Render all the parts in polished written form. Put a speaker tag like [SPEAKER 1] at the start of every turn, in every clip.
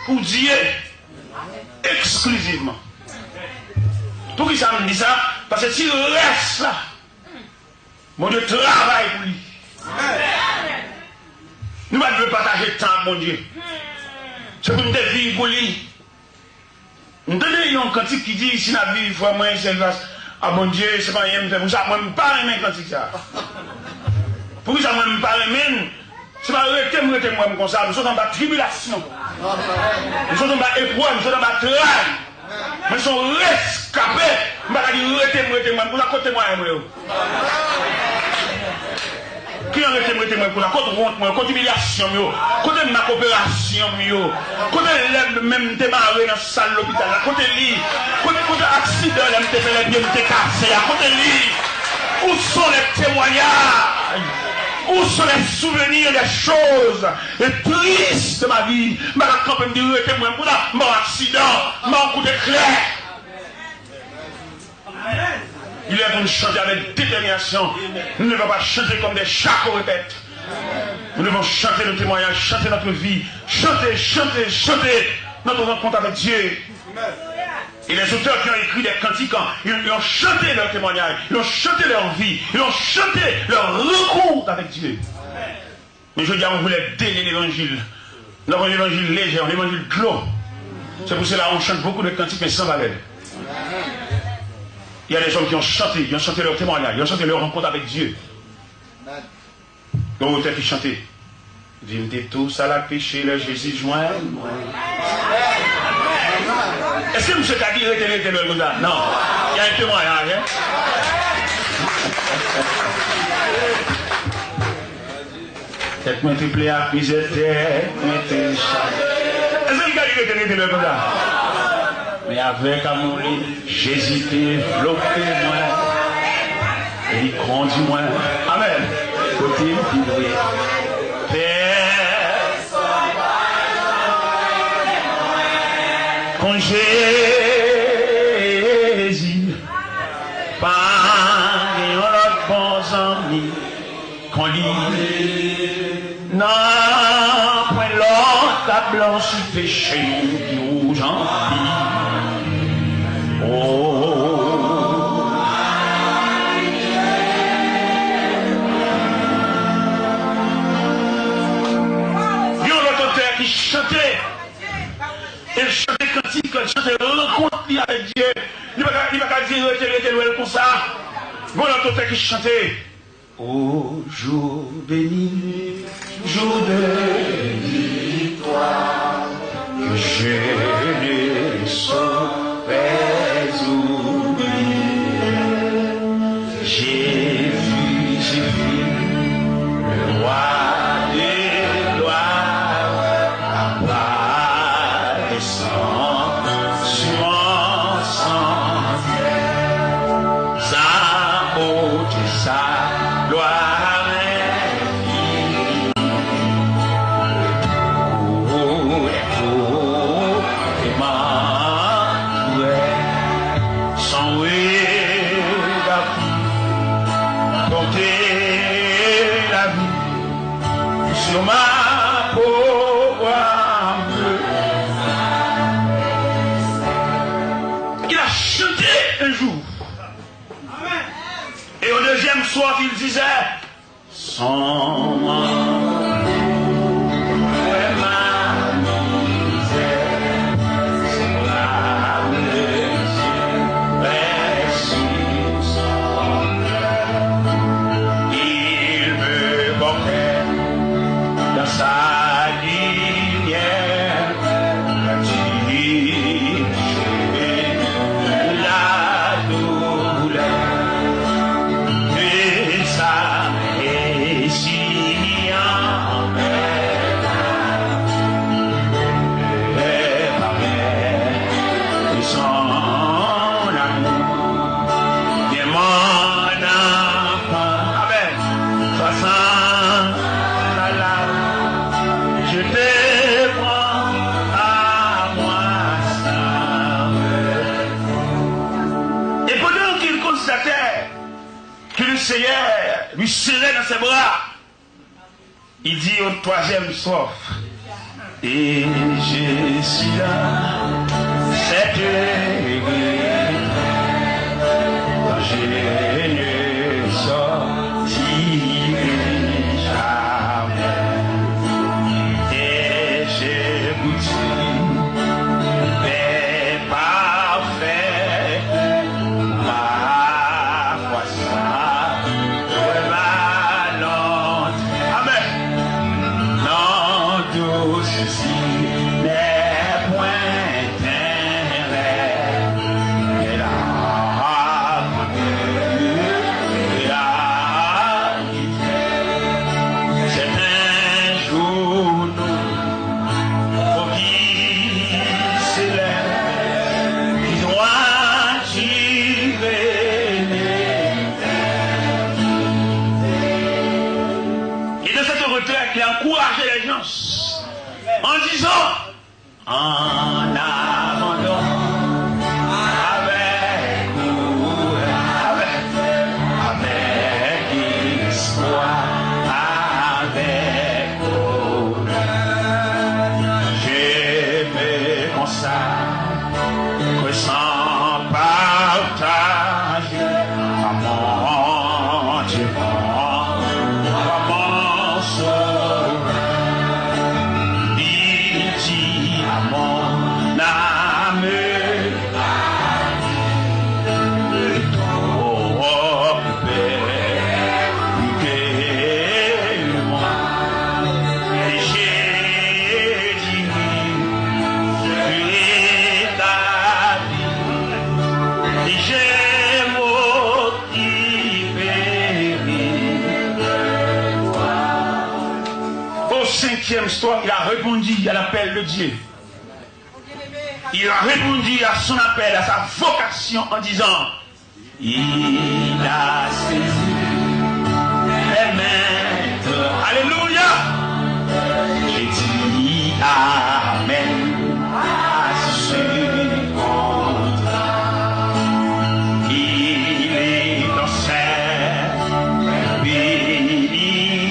[SPEAKER 1] pour Dieu. Exclusivement. Pour qui ça me dit ça? Parce que s'il reste là, mon Dieu travaille pour lui. Nous ne devons pas partager le temps, mon Dieu. C'est pour nous vivre pour lui. Nous donnons un cantique qui dit ici la vie, il faut moi, c'est grâce. Ah mon Dieu, c'est pas rien, pour ça, moi, je ne peux pas aimer cantique ça. Pour ça, moi, je ne peux pas aimer. C'est pas arrêter moi comme ça. Nous sommes dans la tribulation. Nous sommes dans la épreuve, nous sommes dans la travail. Nous sommes rescapés. Je ne vais pas dire moi pour la côté moi. Qui a arrêté moi pour la côté honte, moi, côté humiliation, côté ma coopération, côté l'élève même démarrer dans la salle de l'hôpital, côté lit, côté accident, l'homme te fait les biens, te cassé, côté lit. Où sont les témoignages? Où sont les souvenirs des choses les tristes de ma vie? Je vais quand même dire témoin pour mon accident, mon coup de clair. Il est pour nous chanter avec détermination. Nous ne devons pas chanter comme des chats qu'on répète. Nous devons chanter nos témoignages, chanter notre vie, chanter, chanter, chanter notre rencontre avec Dieu. Et les auteurs qui ont écrit des cantiques, ils ont chanté leur témoignage, ils ont chanté leur vie, ils ont chanté leur rencontre avec Dieu. Mais je dis, on voulait délier l'évangile. L'évangile léger, l'évangile clos. C'est pour cela qu'on chante beaucoup de cantiques, mais sans valeur. Il y a des hommes qui ont chanté leur témoignage, ils ont chanté leur rencontre avec Dieu. Donc, l'auteur qui chantait, venez tous à la péché, le Jésus joint. Est-ce que M. Kadi était le gars? Non. Il y a un témoignage. Hein? Tête moi triplé à plusieurs têtes, mettez chaque. Est-ce que le Kadi était le gars? Mais avec amour, Jésus développé moi. Et il conduit moi. Amen. Côté pilier. Quand Jésus, par un bon ami, quand il n'a point l'autre à blanchi péché, nous j'en oh. Il y a l'autre auteur qui chantait. Elle chantait cantique, elle chantait rencontre avec Dieu. Il ne va pas dire rester comme ça. Bon, l'autre qui chantait. Ô jour béni, jour de victoire, que je ne saurais oublier. J'ai vu le roi des gloires apparaissant sur mon sentier. Sa beauté, sa gloire. Il a chanté un jour. Et au deuxième soir, il disait sans lui serrait dans ses bras. Il dit au troisième soir, et je Il a répondu à l'appel de Dieu. Il a répondu à son appel, à sa vocation en disant, il a saisi les maîtres. Alléluia. J'ai dit Amen à ce contrat. Il est dans cette bénissante.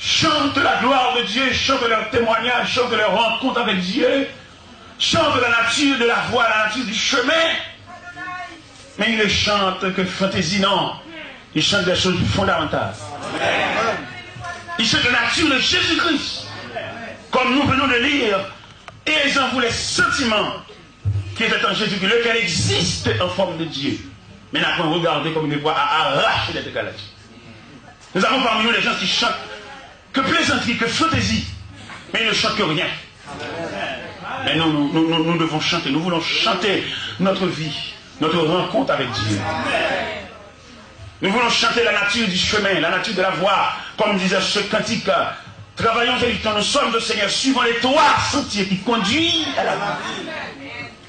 [SPEAKER 2] Chantent la gloire de Dieu, chantent leur témoignage, chantent leur rencontre avec Dieu, chantent la nature de la voie, la nature du chemin. Mais ils ne chantent que fantaisie, non. Ils chantent des choses fondamentales. Ils chantent la nature de Jésus-Christ. Comme nous venons de lire, et ils en vous les sentiments qui étaient en Jésus-Christ, lequel existe en forme de Dieu. Mais n'a pas regardé comme une voix à arracher des galaxies. Nous avons parmi nous les gens qui chantent que plaisanterie, que fantaisie, mais ils ne chantent que rien. Mais nous devons chanter, nous voulons chanter notre vie, notre rencontre avec Dieu. Nous voulons chanter la nature du chemin, la nature de la voie, comme disait ce cantique. Travaillons et luttons, nous sommes au Seigneur, suivant les trois sentiers qui conduisent à la vie.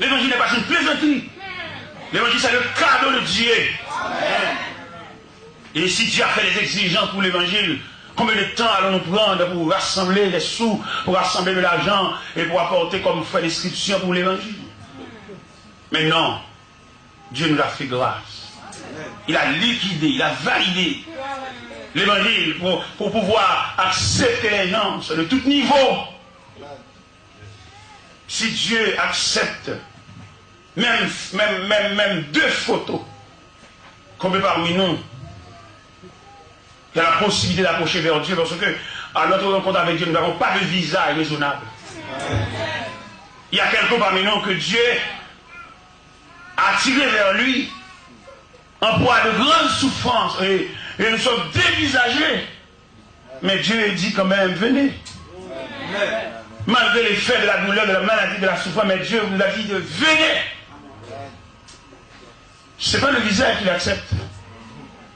[SPEAKER 2] L'évangile n'est pas une plaisanterie. L'évangile, c'est le cadeau de Dieu. Et si Dieu a fait des exigences pour l'évangile, combien de temps allons-nous prendre pour rassembler les sous, pour rassembler de l'argent et pour apporter comme fait l'inscription pour l'évangile? Mais non, Dieu nous a fait grâce. Il a liquidé, il a validé l'évangile pour pouvoir accepter les gens de tout niveau. Si Dieu accepte même deux photos, combien parmi nous il y a la possibilité d'approcher vers Dieu, parce que à notre rencontre avec Dieu, nous n'avons pas de visa raisonnable. Il y a quelqu'un parmi nous que Dieu a tiré vers lui en proie de grandes souffrances et nous sommes dévisagés. Mais Dieu dit quand même, venez.
[SPEAKER 1] malgré l'effet de la douleur, de la maladie, de la souffrance, mais Dieu vous a dit de venir. Ce n'est pas le visage qu'il accepte,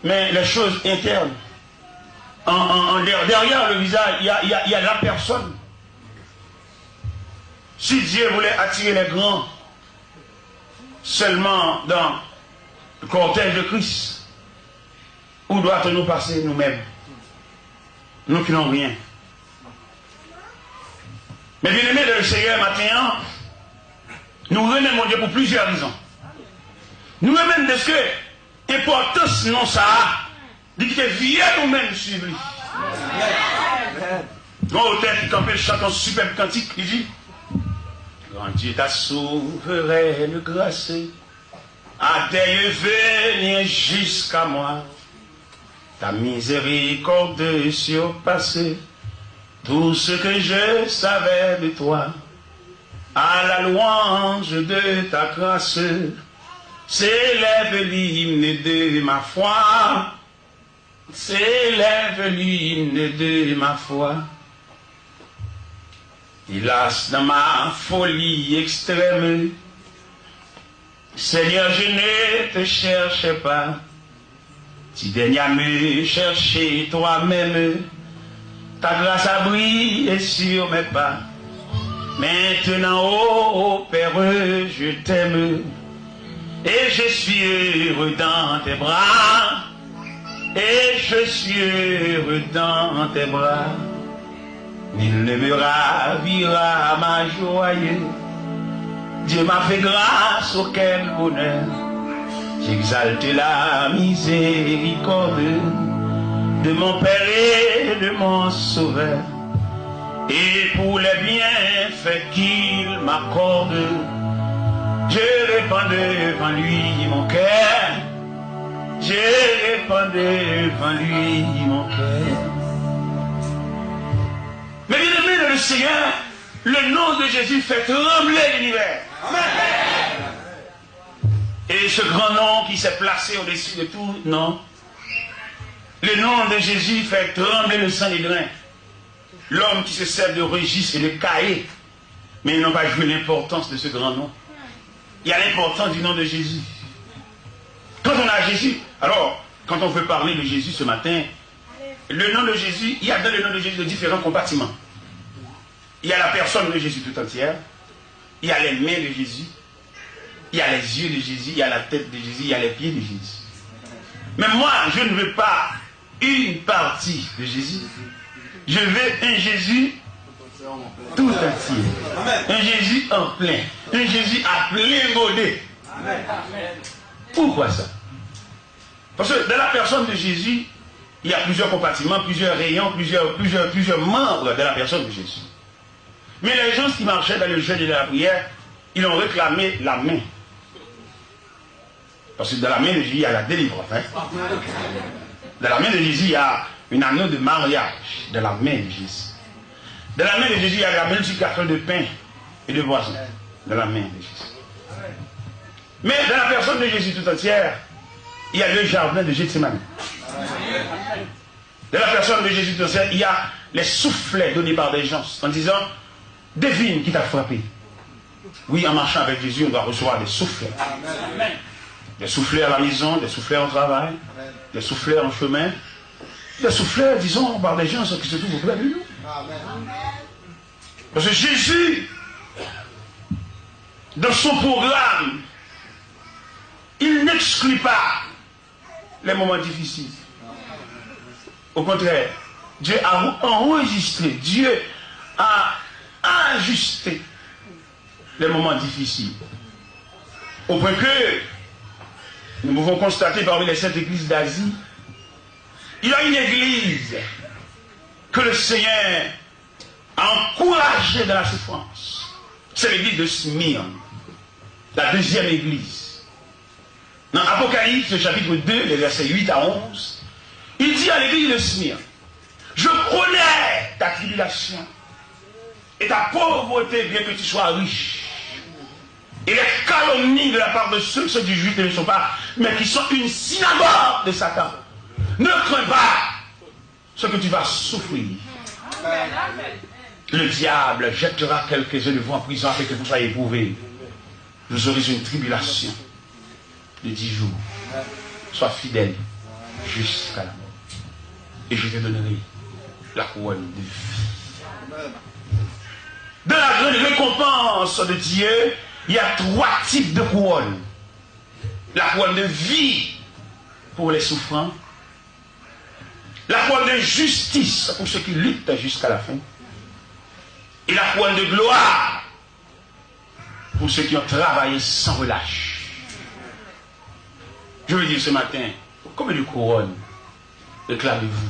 [SPEAKER 1] mais les choses internes. Derrière le visage, il y a la personne. Si Dieu voulait attirer les grands seulement dans le cortège de Christ, où doit-on passer nous-mêmes? Nous qui n'avons rien. Mais bien aimé de le Seigneur matin, nous remercions Dieu pour plusieurs raisons. Nous remercions de ce que l'importance non ça de quitter viens nous-mêmes suivre lui. Mon auteur qui campait chante un superbe cantique, il dit grand Dieu ta souveraine grâce a venir jusqu'à moi. Ta miséricorde surpassée tout ce que je savais de toi. À la louange de ta grâce s'élève l'hymne de ma foi. S'élève l'hymne de ma foi. Hélas, dans ma folie extrême, Seigneur, je ne te cherchais pas. Tu daignes à me chercher toi-même. Ta grâce a brillé sur mes pas. Maintenant, ô Père, je t'aime. Et je suis heureux dans tes bras. Et je suis heureux dans tes bras. Nul ne me ravira ma joie. Dieu m'a fait grâce, oh quel bonheur. J'exalte la miséricorde de mon Père et de mon Sauveur. Et pour les bienfaits qu'il m'accorde, je répands devant lui mon cœur. Je répands devant lui mon cœur. Mais bien aimé de le Seigneur, le nom de Jésus fait trembler l'univers. Et ce grand nom qui s'est placé au-dessus de tout nom, le nom de Jésus fait trembler le sang des grains. L'homme qui se sert de registre et de cahier, mais ils n'ont pas joué l'importance de ce grand nom. Il y a l'importance du nom de Jésus. Quand on a Jésus, alors, quand on veut parler de Jésus ce matin, le nom de Jésus, il y a dans le nom de Jésus de différents compartiments. Il y a la personne de Jésus tout entière, il y a les mains de Jésus, il y a les yeux de Jésus, il y a la tête de Jésus, il y a les pieds de Jésus. Mais moi, je ne veux pas une partie de Jésus. Je veux un Jésus tout entier. Un Jésus en plein. Un Jésus à plein godé. Pourquoi ça? Parce que dans la personne de Jésus, il y a plusieurs compartiments, plusieurs rayons, plusieurs membres de la personne de Jésus. Mais les gens qui marchaient dans le jeûne et dans la prière, ils ont réclamé la main. Parce que dans la main de Jésus, il y a la délivrance. Hein? Dans la main de Jésus, il y a une anneau de mariage. Dans la main de Jésus. Dans la main de Jésus, il y a la multiplication de pain et de boisson. Dans la main de Jésus. Mais dans la personne de Jésus tout entière, il y a le jardin de Gethsémani. Dans la personne de Jésus tout entière, il y a les soufflets donnés par des gens en disant devine qui t'a frappé. Oui, en marchant avec Jésus, on doit recevoir des soufflets. Des soufflets à la maison, des soufflets au travail, des soufflets en chemin, des soufflets, disons, par des gens qui se trouvent auprès de nous. Parce que Jésus, dans son programme, il n'exclut pas les moments difficiles. Au contraire, Dieu a enregistré, Dieu a ajusté les moments difficiles. Au point que nous pouvons constater parmi les 7 églises d'Asie, il y a une église que le Seigneur a encouragée dans la souffrance. C'est l'église de Smyrne, la deuxième église. Dans Apocalypse, chapitre 2, les versets 8 à 11, il dit à l'église de Smyrne, je connais ta tribulation et ta pauvreté, bien que tu sois riche. Et les calomnies de la part de ceux qui sont du juif ne le sont pas, mais qui sont une synagogue de Satan. Ne crains pas ce que tu vas souffrir. le diable jettera quelques-uns de vous en prison afin que vous soyez éprouvés. Vous aurez une tribulation de 10 jours. Sois fidèle jusqu'à la mort. Et je te donnerai la couronne de vie. Dans la grande récompense de Dieu, il y a 3 types de couronnes. La couronne de vie pour les souffrants. La couronne de justice pour ceux qui luttent jusqu'à la fin. Et la couronne de gloire pour ceux qui ont travaillé sans relâche. Je veux dire ce matin, combien de couronnes réclamez-vous?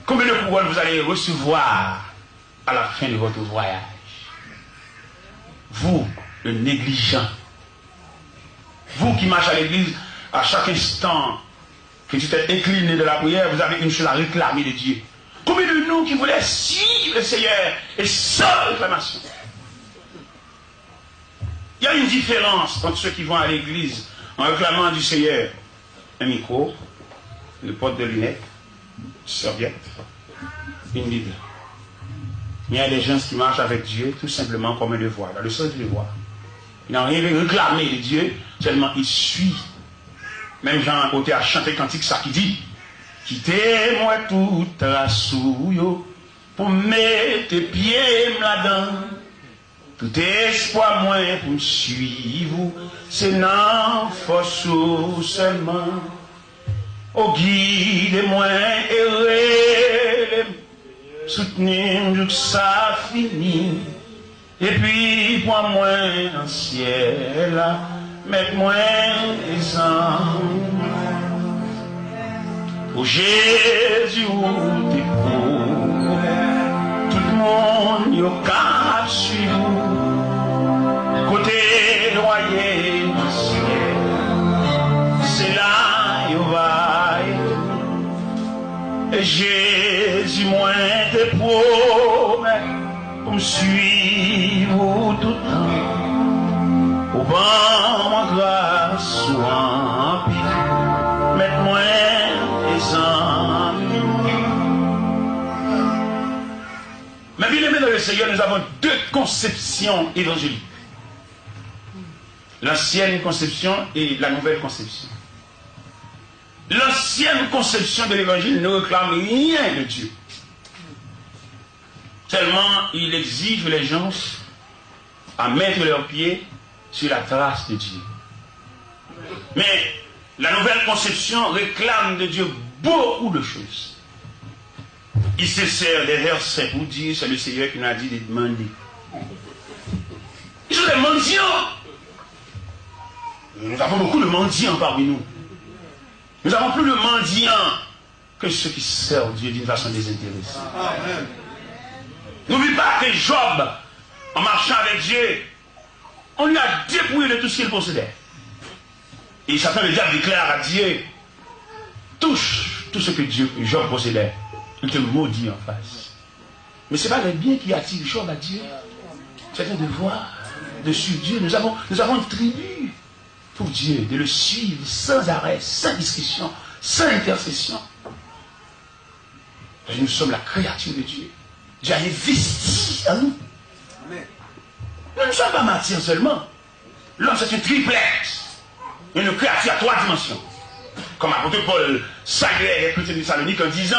[SPEAKER 1] Combien de couronnes vous allez recevoir à la fin de votre voyage? Vous, le négligent, vous qui marchez à l'église à chaque instant que tu t'es incliné de la prière, vous avez une chose à réclamer de Dieu. Combien de nous qui voulaient suivre le Seigneur et sans réclamation? Il y a une différence entre ceux qui vont à l'église en réclamant du Seigneur un micro, une porte de lunettes, une serviette, une Bible. Il y a des gens qui marchent avec Dieu tout simplement comme un devoir, le seul devoir. Ils n'ont rien réclamé de Dieu, seulement ils suivent. Même Jean côté a chanté cantique ça qui dit: quittez-moi toute la souille pour mettre tes pieds là-dedans. Tout espoir moins pour me suivre, c'est non force seulement. Au guide-moi errer, soutenir que ça finit. Et puis pour moi en ciel, mettre-moi les âmes. Pour Jésus t'es pour, tout le monde y a suivre. Côté noyé du ciel, c'est là y va. Et Jésus moi te promets pour me suivre tout le temps. Au vent moi grâce soit mette-moi les amis. Mais bien aimé dans le Seigneur, nous avons 2 conceptions évangéliques. L'ancienne conception et la nouvelle conception. L'ancienne conception de l'évangile ne réclame rien de Dieu. Seulement, il exige les gens à mettre leurs pieds sur la trace de Dieu. Mais la nouvelle conception réclame de Dieu beaucoup de choses. Il se sert des versets pour dire c'est le Seigneur qui nous a dit de demander. Ils sont des mendiants. Nous avons beaucoup de mendiants parmi nous. Nous avons plus de mendiants que ceux qui servent Dieu d'une façon désintéressée. N'oublie pas que Job, en marchant avec Dieu, on lui a dépouillé de tout ce qu'il possédait. Et Satan, le diable, déclare à Dieu: touche tout ce que Job possédait. Il te maudit en face. Mais ce n'est pas les biens qui attirent Job à Dieu. C'est un devoir de suivre Dieu. Nous avons une tribu pour Dieu, de le suivre sans arrêt, sans discussion, sans intercession. Nous sommes la créature de Dieu. Dieu a investi en nous. Nous ne sommes pas martyrs seulement. L'homme, c'est une triplette. Une créature à 3 dimensions. Comme l'apôtre Paul s'agrée les chrétiens de Thessalonique en disant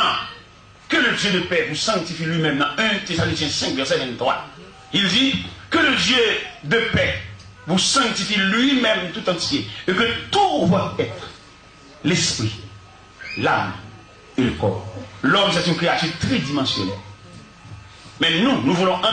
[SPEAKER 1] que le Dieu de paix vous sanctifie lui-même dans 1 Thessaloniciens 5, verset 23. Il dit que le Dieu de paix vous sanctifie lui-même tout entier et que tout votre être, l'esprit, l'âme et le corps. L'homme, c'est une créature tridimensionnelle. Mais nous voulons